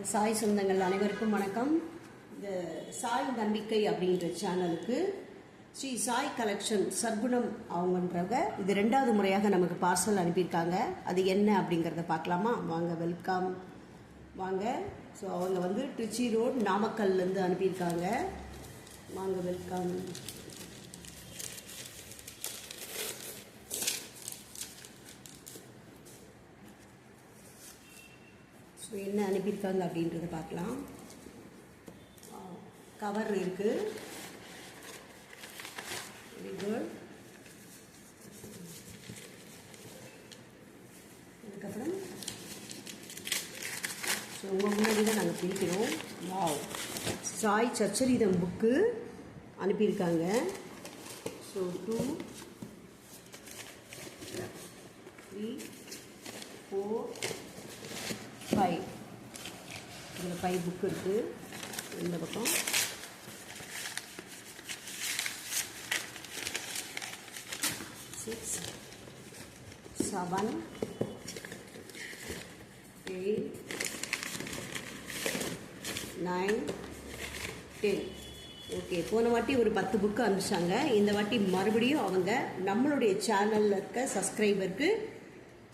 சாய் சொந்தங்கள் அனைவருக்கும் வணக்கம். இந்த சாய் நம்பிக்கை அப்படின்ற சேனலுக்கு ஸ்ரீ சாய் கலெக்ஷன் சர்க்குணம் அவங்கன்றவங்க இது 2வது முறையாக நமக்கு பார்சல் அனுப்பியிருக்காங்க. அது என்ன அப்படிங்கிறத பார்க்கலாமா? வாங்க, வெல்கம் வாங்க. ஸோ அவங்க வந்து திருச்சி ரோட் நாமக்கல்லேருந்து அனுப்பியிருக்காங்க. வாங்க, வெல்கம். ஸோ என்ன அனுப்பியிருக்காங்க அப்படின்றத பார்க்கலாம். கவர் இருக்குது. Very good. அதுக்கப்புறம் ஸோ உங்கள் முன்னாடி தான் நாங்கள் பிரிக்கிறோம். வாவ், சாய் சச்சரிதம் புக்கு அனுப்பியிருக்காங்க. ஸோ 2, 3, 4, 5 இதில் 5 புக்கு இருக்குது. இந்த பக்கம் 6, 7, 8, 9, 10. ஓகே, போன வாட்டி ஒரு 10 புக்கு அனுப்பிச்சாங்க. இந்த வாட்டி மறுபடியும் அவங்க நம்மளுடைய சேனலில் இருக்க சப்ஸ்கிரைபருக்கு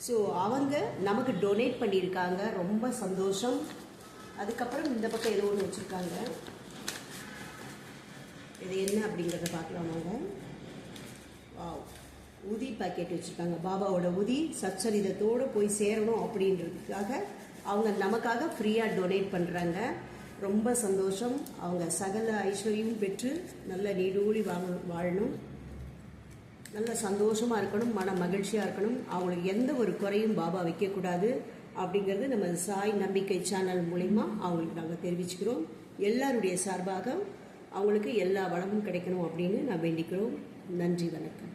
ஸோ அவங்க நமக்கு டொனேட் பண்ணியிருக்காங்க. ரொம்ப சந்தோஷம். அதுக்கப்புறம் இந்த பக்கம் ஏதோ ஒன்று வச்சுருக்காங்க. இது என்ன அப்படிங்கிறத பார்க்கலாம் வாங்க. வாவ், உதி பாக்கெட் வச்சுருக்காங்க. பாபாவோட உதி சச்சரிதத்தோடு போய் சேரணும் அப்படின்றதுக்காக அவங்க நமக்காக ஃப்ரீயாக டொனேட் பண்ணுறாங்க. ரொம்ப சந்தோஷம். அவங்க சகல ஐஸ்வர்யமும் பெற்று நல்ல நீடூழி வாழணும், நல்ல சந்தோஷமாக இருக்கணும், மன மகிழ்ச்சியாக இருக்கணும். அவங்களுக்கு எந்த ஒரு குறையும் பாபா வைக்கக்கூடாது அப்படிங்கிறது நம்ம சாய் நம்பிக்கை சேனல் மூலிமா அவங்களுக்கு நாங்கள் தெரிவிச்சுக்கிறோம். எல்லாருடைய சார்பாக அவங்களுக்கு எல்லா வளமும் கிடைக்கணும் அப்படின்னு நான் வேண்டிக்கிறோம். நன்றி, வணக்கம்.